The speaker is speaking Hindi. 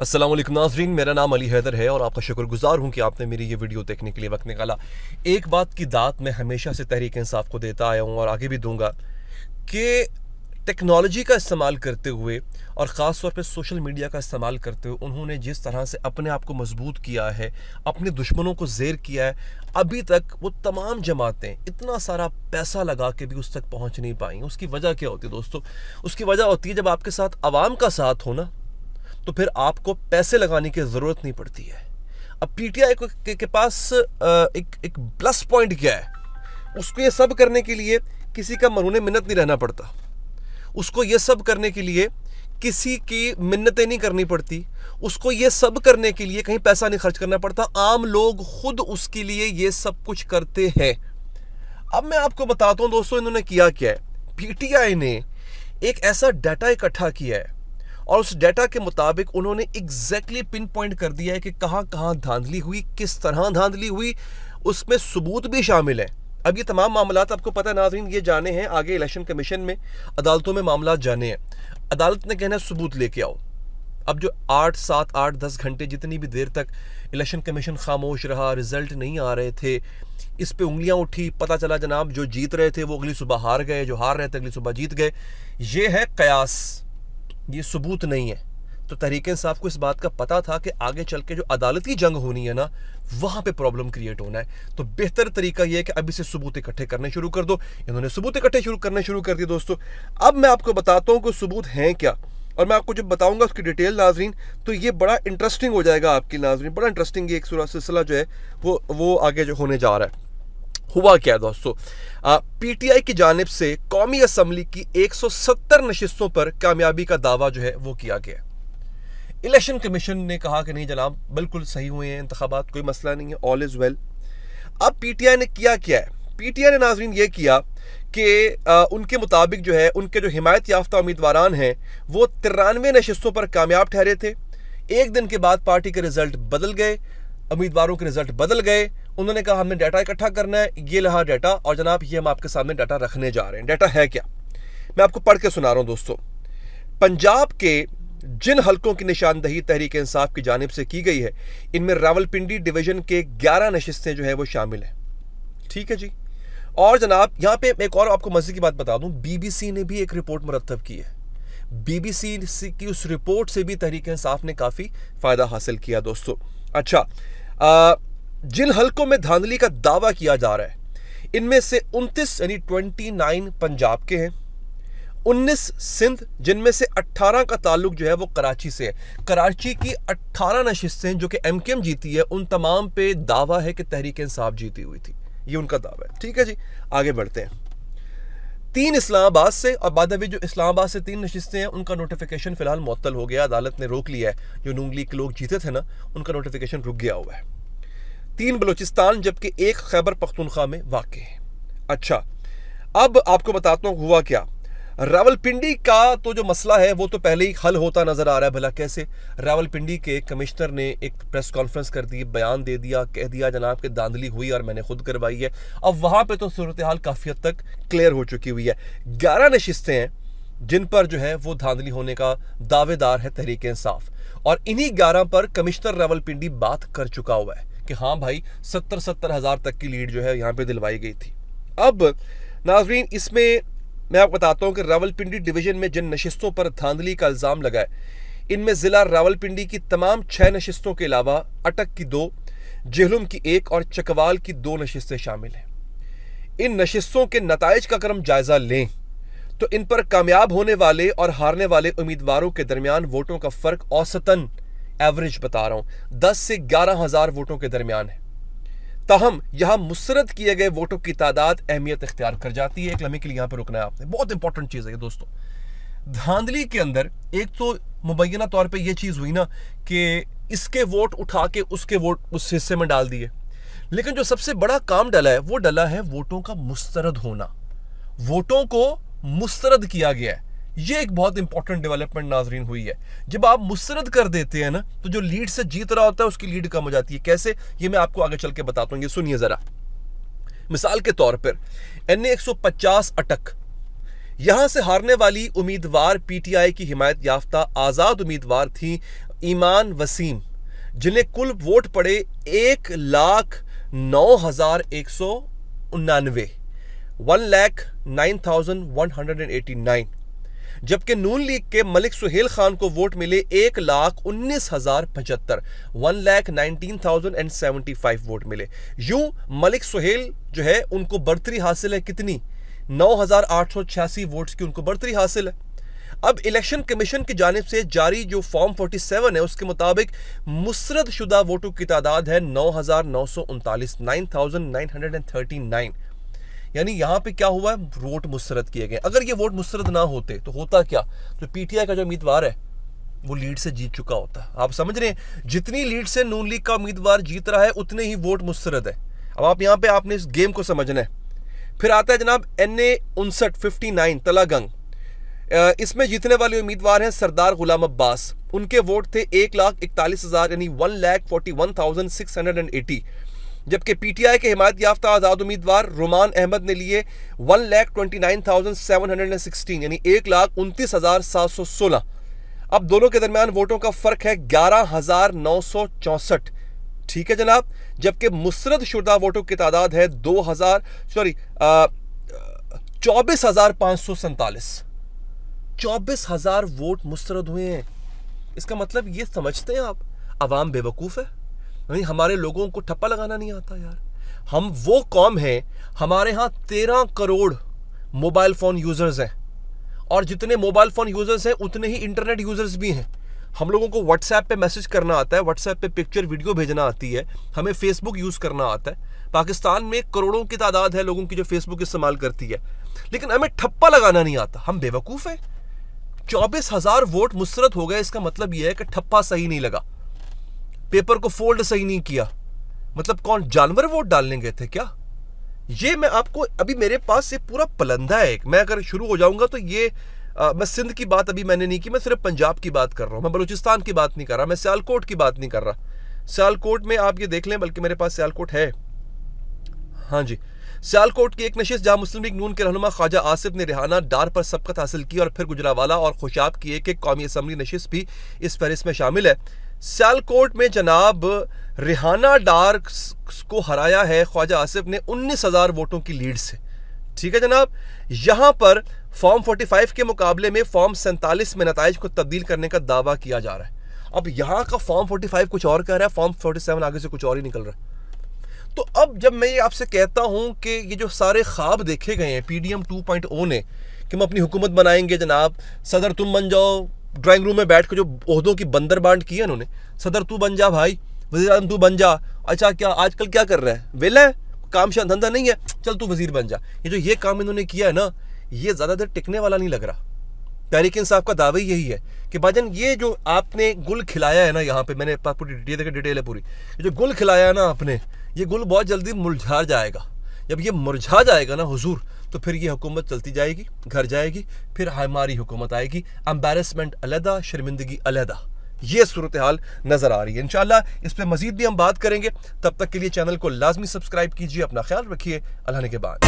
अस्सलाम वालेकुम नाज़रीन, मेरा नाम अली हैदर है और आपका शुक्रगुजार हूँ कि आपने मेरी ये वीडियो देखने के लिए वक्त निकाला। एक बात की दात मैं हमेशा से तहरीक इंसाफ को देता आया हूँ और आगे भी दूंगा कि टेक्नोलॉजी का इस्तेमाल करते हुए और ख़ास तौर पे सोशल मीडिया का इस्तेमाल करते हुए उन्होंने जिस तरह से अपने आप को मजबूत किया है, अपने दुश्मनों को ज़ेर किया है, अभी तक वो तमाम जमातें इतना सारा पैसा लगा के भी उस तक पहुँच नहीं पाई। उसकी वजह क्या होती है दोस्तों? उसकी वजह होती है जब आपके साथ आवाम का साथ हो ना, तो फिर आपको पैसे लगाने की ज़रूरत नहीं पड़ती है। अब पीटीआई के पास एक प्लस पॉइंट क्या है? उसको ये सब करने के लिए किसी का मरूने मिन्नत नहीं रहना पड़ता, उसको ये सब करने के लिए किसी की मिन्नतें नहीं करनी पड़ती, उसको ये सब करने के लिए कहीं पैसा नहीं खर्च करना पड़ता। आम लोग खुद उसके लिए ये सब कुछ करते हैं। अब मैं आपको बताता हूं दोस्तों, इन्होंने किया क्या है। पीटीआई ने एक ऐसा डाटा इकट्ठा किया है और उस डाटा के मुताबिक उन्होंने एग्जैक्टली पिन पॉइंट कर दिया है कि कहां कहां धांधली हुई, किस तरह धांधली हुई, उसमें सबूत भी शामिल है। अब ये तमाम मामलात आपको पता है नाज़रीन, ये जाने हैं आगे इलेक्शन कमीशन में, अदालतों में मामलात जाने हैं। अदालत ने कहना सबूत लेके आओ। अब जो 8, 7, 8, 10 घंटे जितनी भी देर तक इलेक्शन कमीशन खामोश रहा, रिजल्ट नहीं आ रहे थे, इस पे उंगलियां उठी, पता चला जनाब जो जीत रहे थे वो अगली सुबह हार गए, जो हार रहे थे अगली सुबह जीत गए। ये है कयास, ये सबूत नहीं है। तो तहरीक इंसाफ को इस बात का पता था कि आगे चल के जो अदालती जंग होनी है ना, वहां पे प्रॉब्लम क्रिएट होना है। तो बेहतर तरीका यह है कि अभी से सबूत इकट्ठे करने शुरू कर दो। इन्होंने सबूत इकट्ठे करने शुरू कर दिए दोस्तों। अब मैं आपको बताता हूं कि सबूत हैं क्या, और मैं आपको जब बताऊंगा उसकी डिटेल नाज़रीन, तो ये बड़ा इंटरेस्टिंग हो जाएगा आपकी नाज़रीन। बड़ा इंटरेस्टिंग एक सिलसिला जो है वो आगे जो होने जा रहा है। हुआ क्या है दोस्तों, पीटीआई की जानिब से कौमी असम्बली की 170 नशिस्तों पर कामयाबी का दावा जो है वो किया गया। इलेक्शन कमीशन ने कहा कि नहीं जनाब, बिल्कुल सही हुए हैं इंतखाबात, कोई मसला नहीं है, ऑल इज वेल। अब पीटीआई ने किया क्या है? पीटीआई ने नाज़रीन ये किया कि उनके मुताबिक जो है उनके जो हिमायत याफ्ता उम्मीदवारान हैं वो 93 नशिस्तों पर कामयाब ठहरे थे। एक दिन के बाद पार्टी के रिजल्ट बदल गए, उम्मीदवारों के रिजल्ट बदल गए। उन्होंने कहा हमने डाटा इकट्ठा करना है, ये रहा डाटा, और जनाब ये हम आपके सामने डाटा रखने जा रहे हैं। डाटा है क्या, मैं आपको पढ़ के सुना रहा हूं दोस्तों। पंजाब के जिन हलकों की निशानदही तहरीक इंसाफ की जानिब से की गई है, इनमें रावलपिंडी डिवीजन के 11 नशिस्तें जो है वो शामिल है। ठीक है जी। और जनाब यहां पे एक और आपको मजे की बात बता दूं, बीबीसी ने भी एक रिपोर्ट मुरतब की है। बीबीसी की उस रिपोर्ट से भी तहरीक इंसाफ ने काफी फायदा हासिल किया दोस्तों। अच्छा, जिन हलकों में धांधली का दावा किया जा रहा है, इनमें से 29 यानी 29 पंजाब के हैं, 19 सिंध, जिनमें से 18 का ताल्लुक जो है वो कराची से है। कराची की 18 नशिस्तें जो कि एमकेएम जीती है, उन तमाम पे दावा है कि तहरीक इंसाफ जीती हुई थी, ये उनका दावा है। ठीक है जी, आगे बढ़ते हैं। 3 इस्लामाबाद से, और बाद में जो इस्लामाबाद से 3 नशिस्तें हैं उनका नोटिफिकेशन फिलहाल मुअत्तल हो गया, अदालत ने रोक लिया है। जो नून लीग के लोग जीते थे ना, उनका नोटिफिकेशन रुक गया हुआ है। 3 बलूचिस्तान, जबकि 1 खैबर पख्तूनख्वा में वाक़ है। अच्छा, अब आपको बताता हूँ हुआ क्या। रावलपिंडी का तो जो मसला है वो तो पहले ही हल होता नजर आ रहा है। भला कैसे? रावलपिंडी के कमिश्नर ने एक प्रेस कॉन्फ्रेंस कर दी, बयान दे दिया, कह दिया जनाब कि धांधली हुई और मैंने खुद करवाई है। अब वहां पे तो सूरत हाल काफी हद तक क्लियर हो चुकी हुई है। 11 नशिस्तें हैं जिन पर जो है वो धांधली होने का दावेदार है तहरीक इंसाफ, और इन्हीं 11 पर कमिश्नर रावलपिंडी बात कर चुका हुआ है कि हाँ भाई 70 हजार तक की लीड जो है यहाँ पे दिलवाई गई थी। अब नाजरीन, इसमें मैं आपको बताता हूं कि रावलपिंडी डिवीजन में जिन नशिस्तों पर धांधली का इल्जाम लगा है, इनमें जिला रावलपिंडी की तमाम 6 नशिस्तों के अलावा अटक की 2, जेहलुम की 1 और चकवाल की 2 नशिस्तें शामिल हैं। इन नशिस्तों के नताइज का अगर हम जायजा लें तो इन पर कामयाब होने वाले और हारने वाले उम्मीदवारों के दरमियान वोटों का फर्क औसतन, एवरेज बता रहा हूं, 10 से 11 हजार वोटों के दरमियान है। ताहम यहां मुस्तरद किए गए वोटों की तादाद अहमियत इख्तियार कर जाती है। एक लम्हे के लिए यहां पर रुकना है आपने, बहुत इंपॉर्टेंट चीज है दोस्तों। धांधली के अंदर एक तो मुबैना तौर पे ये चीज हुई ना कि इसके वोट उठा के उसके वोट उस हिस्से में डाल दिए, लेकिन जो सबसे बड़ा काम डला है वो डला है वोटों का मुस्तरद होना। वोटों को मुस्तरद किया गया है, ये एक बहुत इंपॉर्टेंट डेवलपमेंट नाजरीन हुई है। जब आप मुस्तरद कर देते हैं ना, तो जो लीड से जीत रहा होता है उसकी लीड कम हो जाती है। कैसे, ये मैं आपको आगे चल के बताता हूं, ये सुनिए जरा। मिसाल के तौर पर NA 150 अटक, यहां से हारने वाली उम्मीदवार पीटीआई की हिमायत याफ्ता आजाद उम्मीदवार थी ईमान वसीम, जिन्हें कुल वोट पड़े 1,09,199, 1,09,189, जबकि नून लीग के मलिक सुहेल खान को वोट मिले 1,19,075, 1,19,075 वोट मिले। यूं मलिक सुहेल जो है उनको बढ़तरी हासिल है कितनी, 9,886 वोट्स की उनको बढ़तरी हासिल है। अब इलेक्शन कमीशन की जानिब से जारी जो फॉर्म 47 है उसके मुताबिक मुस्तरद शुदा वोटों की तादाद है 9,939, 9,939। यानी यहां पे क्या हुआ है, वोट मुस्तरद किए गए। अगर ये वोट मुस्तरद ना होते तो होता क्या, तो पीटीआई का जो उम्मीदवार है वो लीड से जीत चुका होता। आप समझ रहे हैं, जितनी लीड से नून लीग का उम्मीदवार जीत रहा है उतने ही वोट मुस्तरद है। अब आप यहां पे आपने इस गेम को समझना है। फिर आता है जनाब NA 59 तलागंग, इसमें जीतने वाले उम्मीदवार हैं सरदार गुलाम अब्बास, उनके वोट थे 1,41,000 यानी 1,41,680, जबकि पीटीआई के हिमायत याफ्ता आजाद उम्मीदवार रुमान अहमद ने लिए 1,29,716 यानी 1,29,716। अब दोनों के दरमियान वोटों का फर्क है 11,964, ठीक है जनाब, जबकि मुस्तरद शुदा वोटों की तादाद है 24,547, 24,000 वोट मुस्तरद हुए हैं। इसका मतलब ये समझते हैं आप, अवाम बेवकूफ़ है, नहीं हमारे लोगों को ठप्पा लगाना नहीं आता यार। हम वो कौम है, हमारे यहाँ 13 करोड़ मोबाइल फ़ोन यूज़र्स हैं, और जितने मोबाइल फ़ोन यूज़र्स हैं उतने ही इंटरनेट यूज़र्स भी हैं। हम लोगों को व्हाट्सएप पे मैसेज करना आता है, व्हाट्सएप पे पिक्चर वीडियो भेजना आती है, हमें फेसबुक यूज़ करना आता है। पाकिस्तान में करोड़ों की तादाद है लोगों की जो फेसबुक इस्तेमाल करती है, लेकिन हमें ठप्पा लगाना नहीं आता। हम बेवकूफ़ हैं। 24,000 वोट मुस्तरद हो गए, इसका मतलब यह है कि ठप्पा सही नहीं लगा, पेपर को फोल्ड सही नहीं किया। मतलब कौन जानवर वोट डालने गए थे क्या? ये मैं आपको, अभी मेरे पास ये पूरा पलंदा है एक, मैं अगर शुरू हो जाऊंगा तो ये मैं सिंध की बात अभी मैंने नहीं की, मैं सिर्फ पंजाब की बात कर रहा हूं, मैं बलूचिस्तान की बात नहीं कर रहा, मैं सियालकोट की बात नहीं कर रहा। सियालकोट में आप ये देख लें, बल्कि मेरे पास सियालकोट है, हाँ जी, सियालकोट की एक नशिस्त जहां मुस्लिम लीग नून के रहनुमा ख्वाजा आसिफ ने रिहाना डार पर सबकत हासिल की, और फिर गुजरावाला और खुशाब की एक कौमी असम्बली नशिस्त भी इस फहरिस्त में शामिल है। सियालकोट में जनाब रिहाना डार को हराया है ख्वाजा आसिफ ने 19,000 वोटों की लीड से, ठीक है जनाब। यहां पर फॉर्म 45 के मुकाबले में फॉर्म 47 में नताइज को तब्दील करने का दावा किया जा रहा है। अब यहां का फॉर्म 45 कुछ और कह रहा है, फॉर्म 47 आगे से कुछ और ही निकल रहा है। तो अब जब मैं ये आपसे कहता हूं कि ये जो सारे ख्वाब देखे गए हैं PDM 2.0 ने कि हम अपनी हुकूमत बनाएंगे जनाब, सदर तुम बन जाओ, ड्राइंग रूम में बैठ के जो ओहदों की बंदर बांट की है उन्होंने, सदर तू बन जा भाई, वज़ीर आज़म तू बन जा, अच्छा क्या आजकल क्या कर रहा है, वेला है, काम शाम धंधा नहीं है, चल तू वजीर बन जा। ये काम इन्होंने किया है ना, ये ज़्यादा देर टिकने वाला नहीं लग रहा। तहरीक इंसाफ का दावा यही है कि भाईजान ये जो आपने गुल खिलाया है ना, यहाँ पे मैंने पूरी डिटेल है पूरी, ये जो गुल खिलाया है ना आपने, ये गुल बहुत जल्दी मुरझा जाएगा। जब ये मुरझा जाएगा ना हुजूर, तो फिर ये हुकूमत चलती जाएगी, घर जाएगी, फिर हमारी हुकूमत आएगी, एम्बैरेसमेंट अलहदा, शर्मिंदगी अलहदा। ये सूरत हाल नजर आ रही है। इंशाल्लाह इस पर मजीद भी हम बात करेंगे। तब तक के लिए चैनल को लाजमी सब्सक्राइब कीजिए, अपना ख्याल रखिए, अल्लाह ने के बाद।